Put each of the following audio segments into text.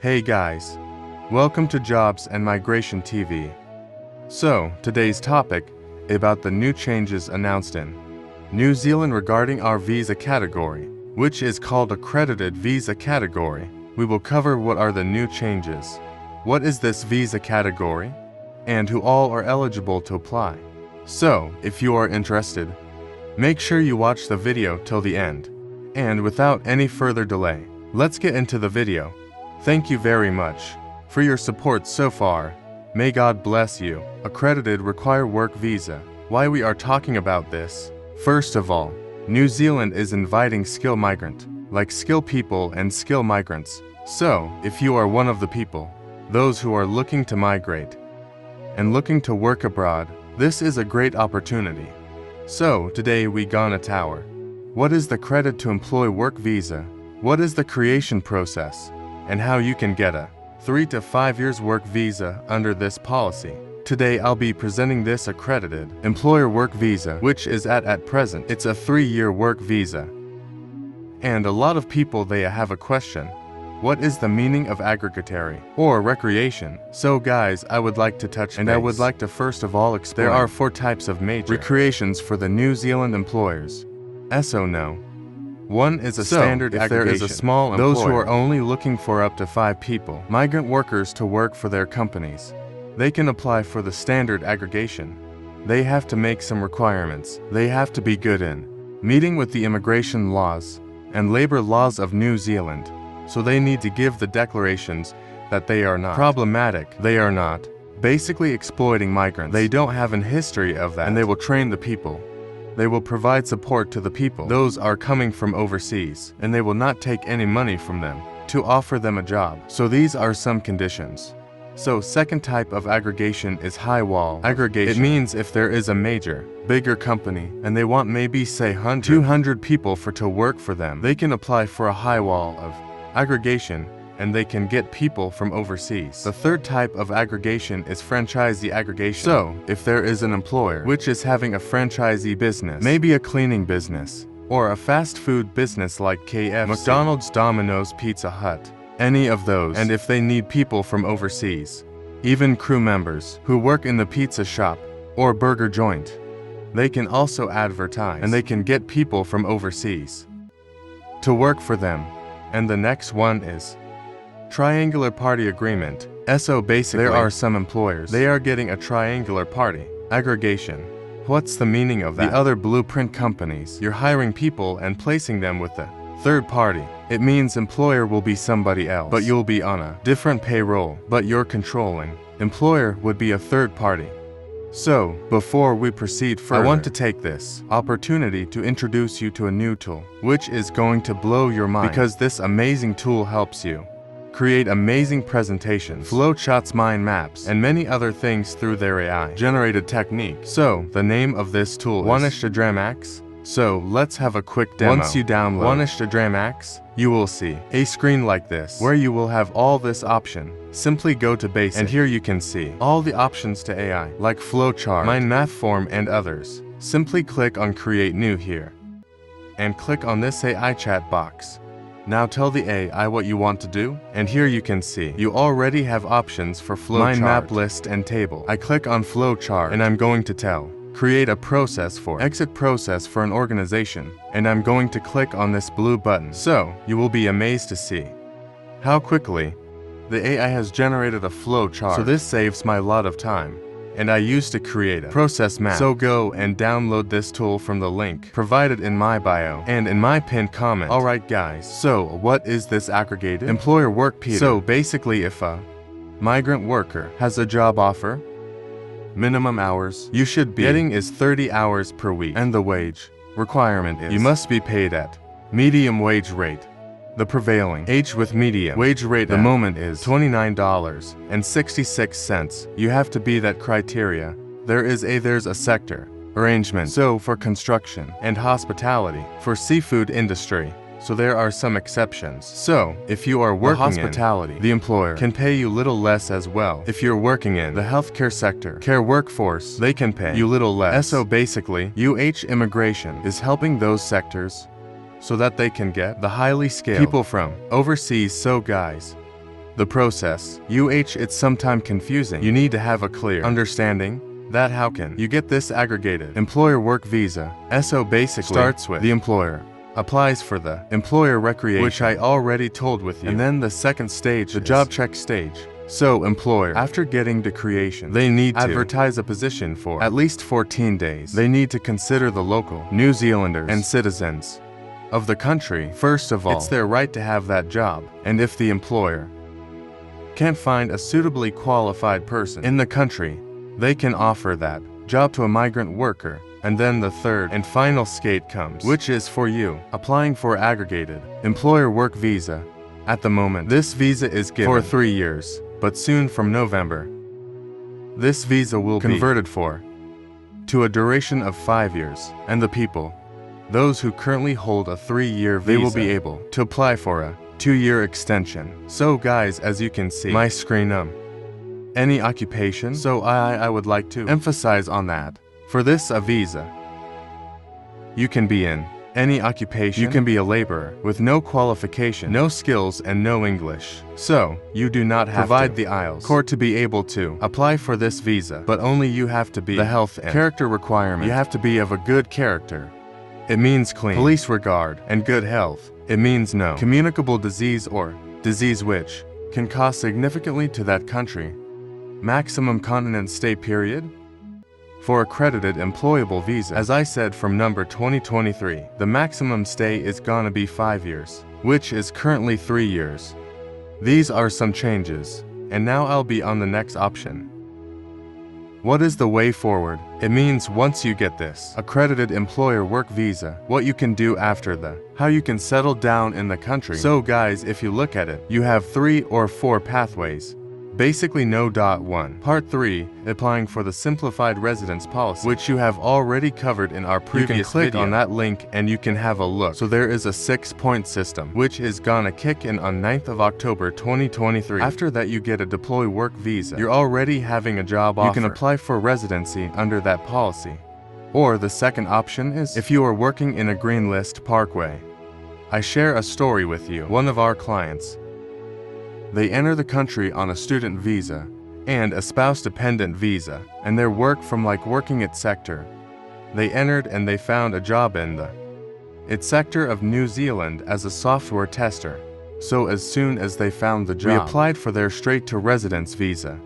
Hey guys, welcome to Jobs and Migration TV. So, today's topic about the new changes announced in New Zealand regarding our visa category, which is called Accredited visa category. We will cover what are the new changes, what is this visa category, and who all are eligible to apply. So, if you are interested, make sure you watch the video till the end. And without any further delay, let's get into the video. Thank you very much for your support so far. May God bless you. Accredited require work visa. Why we are talking about this? First of all, New Zealand is inviting skill migrant, like skill people and skill migrants. So, if you are one of the people, those who are looking to migrate and looking to work abroad, this is a great opportunity. So, today we gonna tower. What is the credit to employ work visa? What is the creation process? And how you can get a 3 to 5 years work visa under this policy. Today I'll be presenting this accredited employer work visa, which is at present, it's a 3-year work visa. And a lot of people they have a question. What is the meaning of aggregatory or recreation? So guys, I would like to touch base. I would like to first of all explain. There are 4 types of major recreations for the New Zealand employers. So no. One is a standard aggregation. There is a small employer, those who are only looking for up to 5 people, migrant workers to work for their companies. They can apply for the standard aggregation. They have to make some requirements. They have to be good in meeting with the immigration laws and labor laws of New Zealand. So they need to give the declarations that they are not problematic. They are not basically exploiting migrants. They don't have an history of that, and they will train the people. They will provide support to the people. Those are coming from overseas, and they will not take any money from them to offer them a job. So these are some conditions. So second type of aggregation is high wall aggregation. It means if there is a major, bigger company, and they want maybe say 200 people to work for them, they can apply for a high wall of aggregation, and they can get people from overseas. The third type of aggregation is franchisee aggregation. So, if there is an employer which is having a franchisee business, maybe a cleaning business, or a fast food business like KFC, McDonald's, Domino's, Pizza Hut, any of those, and if they need people from overseas, even crew members who work in the pizza shop or burger joint, they can also advertise, and they can get people from overseas to work for them. And the next one is triangular party agreement. So basically, there are some employers, they are getting a triangular party aggregation. What's the meaning of that? The other blueprint companies, you're hiring people and placing them with the third party. It means employer will be somebody else, but you'll be on a different payroll, but you're controlling. Employer would be a third party. So, before we proceed further, I want to take this opportunity to introduce you to a new tool, which is going to blow your mind, because this amazing tool helps you create amazing presentations, flowcharts, mind maps, and many other things through their AI-generated technique. So, the name of this tool is EdrawMax. So, let's have a quick demo. Once you download EdrawMax, you will see a screen like this, where you will have all this option. Simply go to Basic, and here you can see all the options to AI, like flowchart, mind map form, and others. Simply click on Create New here, and click on this AI chat box. Now tell the AI what you want to do, and here you can see you already have options for flowchart, mind map, list, and table. I click on flowchart, and I'm going to tell create a process for exit process for an organization, and I'm going to click on this blue button. So you will be amazed to see how quickly the AI has generated a flowchart. So this saves my lot of time, and I used to create a process map. So go and download this tool from the link provided in my bio and in my pinned comment. Alright guys, so what is this aggregated employer work Peter? So basically, if a migrant worker has a job offer, minimum hours you should be getting is 30 hours per week, and the wage requirement is you must be paid at medium wage rate. The prevailing age with medium wage rate at the moment is $29.66. You have to be that criteria. There's a sector arrangement. So for construction and hospitality, for seafood industry, so there are some exceptions. So, if you are working in hospitality, the employer can pay you little less as well. If you're working in the healthcare sector, care workforce, they can pay you little less. So basically, immigration is helping those sectors so that they can get the highly skilled people from overseas. So guys, The process. It's sometimes confusing. You need to have a clear understanding that how can you get this aggregated employer work visa. So basically starts with the employer applies for the employer recreation, which I already told with you, and then the second stage, the job check stage. So employer, after getting the creation, they need to advertise a position for at least 14 days. They need to consider the local New Zealanders and citizens of the country. First of all, it's their right to have that job, and if the employer can't find a suitably qualified person in the country, they can offer that job to a migrant worker. And then the third and final skate comes, which is for you, applying for aggregated employer work visa. At the moment, this visa is given for 3 years, but soon from November, this visa will be converted to a duration of 5 years, and the people, those who currently hold a 3-year visa, they will be able to apply for a 2-year extension. So guys, as you can see my screen, any occupation, so I would like to emphasize on that. For this a visa, you can be in any occupation. You can be a laborer with no qualification, no skills, and no English. So you do not have provide the IELTS score to be able to apply for this visa, but only you have to be the health and character requirement. You have to be of a good character. It means clean police regard and good health. It means no communicable disease or disease which can cause significantly to that country. Maximum continent stay period. For accredited employable visa, as I said, from number 2023, the maximum stay is gonna be 5 years, which is currently 3 years. These are some changes, and now I'll be on the next option. What is the way forward? It means once you get this accredited employer work visa, what you can do after how you can settle down in the country. So guys, if you look at it, you have 3 or 4 pathways. Basically no. 1. Part 3, applying for the simplified residence policy, which you have already covered in our previous video. You can click on that link and you can have a look. So there is a 6-point system, which is gonna kick in on 9th of October 2023. After that you get a deploy work visa. You're already having a job offer. You can apply for residency under that policy. Or the second option is if you are working in a green list parkway. I share a story with you. One of our clients, they enter the country on a student visa and a spouse-dependent visa, and their work from working at sector. They entered and they found a job in its sector of New Zealand as a software tester. So as soon as they found the job, we applied for their straight to residence visa.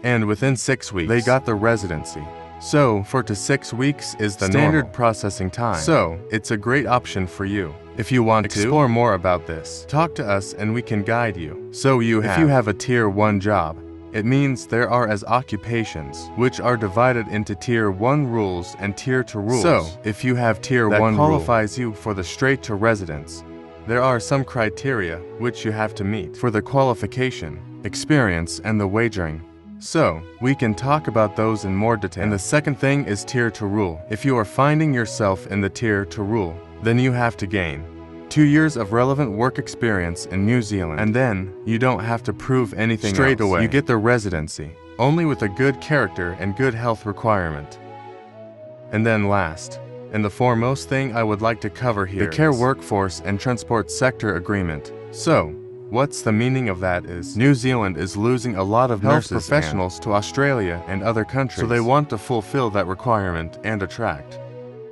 And within 6 weeks, they got the residency. So 4 to 6 weeks is the standard processing time. So it's a great option for you. If you want to explore more about this, talk to us and we can guide you. So if you have a Tier 1 job, it means there are as occupations, which are divided into Tier 1 rules and Tier 2 rules. So if you have Tier 1 qualifies you for the straight to residence, there are some criteria which you have to meet for the qualification, experience, and the wagering. So we can talk about those in more detail. And the second thing is Tier 2 rule. If you are finding yourself in the Tier 2 rule, then you have to gain 2 years of relevant work experience in New Zealand, and then you don't have to prove anything straight away. You get the residency, only with a good character and good health requirement. And then last, and the foremost thing I would like to cover here, the Care Workforce and Transport Sector Agreement. So, what's the meaning of that is, New Zealand is losing a lot of health professionals to Australia and other countries, so they want to fulfill that requirement and attract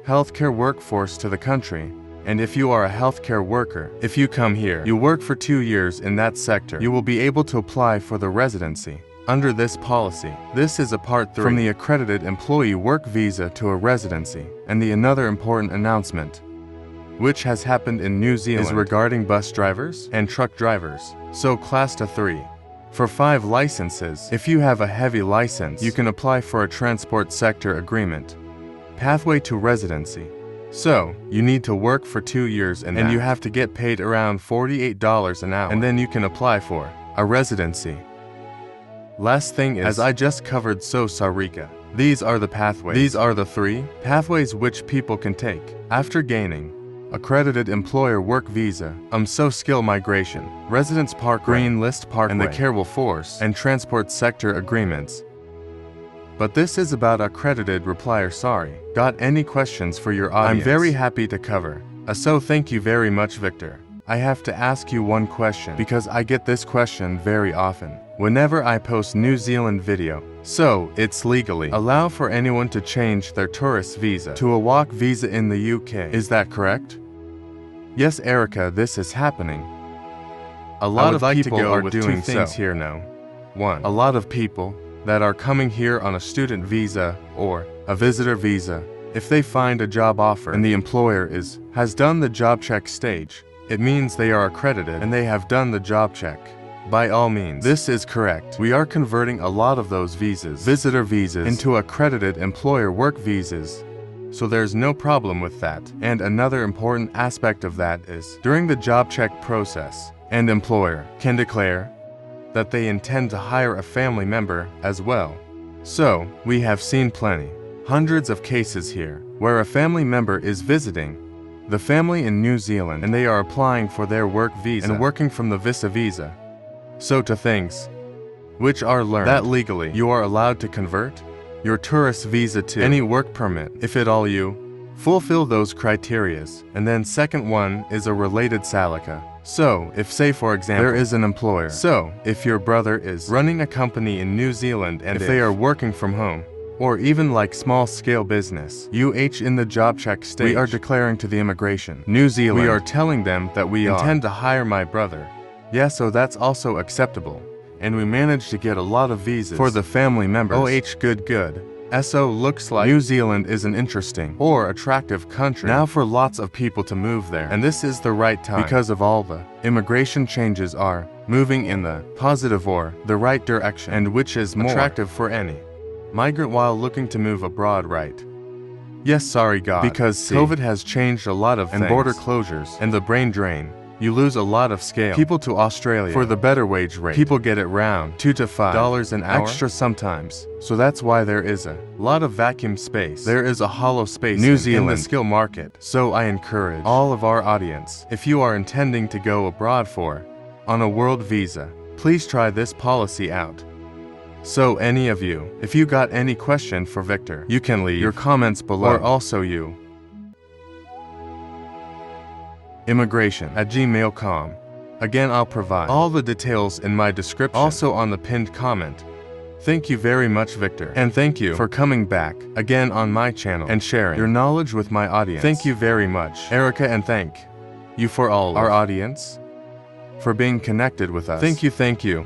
healthcare workforce to the country. And if you are a healthcare worker, if you come here, you work for 2 years in that sector, you will be able to apply for the residency under this policy. This is a part 3 from the accredited employee work visa to a residency. And the another important announcement which has happened in New Zealand is regarding bus drivers and truck drivers. So class to 3. For 5 licenses, if you have a heavy license, you can apply for a transport sector agreement. Pathway to residency. So, you need to work for 2 years and you have to get paid around $48 an hour, and then you can apply for a residency. Last thing is, as I just covered, so Sarika. These are the pathways. These are the 3 pathways which people can take after gaining accredited employer work visa, skill migration, residence park, green list parkway, and the Care Workforce and transport sector agreements. But this is about accredited replier. Sorry. Got any questions for your audience? I'm very happy to cover. So thank you very much, Victor. I have to ask you one question because I get this question very often whenever I post New Zealand video. So, it's legally allowed for anyone to change their tourist visa to a work visa in the UK. Is that correct? Yes, Erica, this is happening. A lot of people are doing things here now. 1. A lot of people that are coming here on a student visa or a visitor visa, if they find a job offer and the employer has done the job check stage, it means they are accredited and they have done the job check. By all means, this is correct. We are converting a lot of those visas, visitor visas, into accredited employer work visas. So there's no problem with that. And another important aspect of that is, during the job check process, an employer can declare that they intend to hire a family member as well. So, we have seen hundreds of cases here, where a family member is visiting the family in New Zealand and they are applying for their work visa and working from the visa. So to things which are learned that legally you are allowed to convert your tourist visa to any work permit if at all you fulfill those criterias. And then second one is a related salika. So, if say for example, there is an employer. So, if your brother is running a company in New Zealand and if they are working from home, or even like small-scale business, in the job check stage, we are declaring to the immigration, New Zealand, we are telling them that we intend to hire my brother. Yeah, so that's also acceptable. And we managed to get a lot of visas for the family members. Good. So looks like New Zealand is an interesting or attractive country now for lots of people to move there. And this is the right time because of all the immigration changes are moving in the positive or the right direction, and which is more attractive for any migrant while looking to move abroad, right? Yes, sorry God, because COVID has changed a lot of things, and border closures, and the brain drain. You lose a lot of scale. People to Australia for the better wage rate. People get it round $2 to $5 an hour extra sometimes. So that's why there is a lot of vacuum space. There is a hollow space New Zealand in the skill market. So I encourage all of our audience, if you are intending to go abroad on a world visa, please try this policy out. So any of you, if you got any question for Victor, you can leave your comments below, or also you immigration@gmail.com. Again, I'll provide all the details in my description, also on the pinned comment. Thank you very much, Victor, and thank you for coming back again on my channel and sharing your knowledge with my audience. Thank you very much, Erica, and thank you for all our audience for being connected with us. Thank you.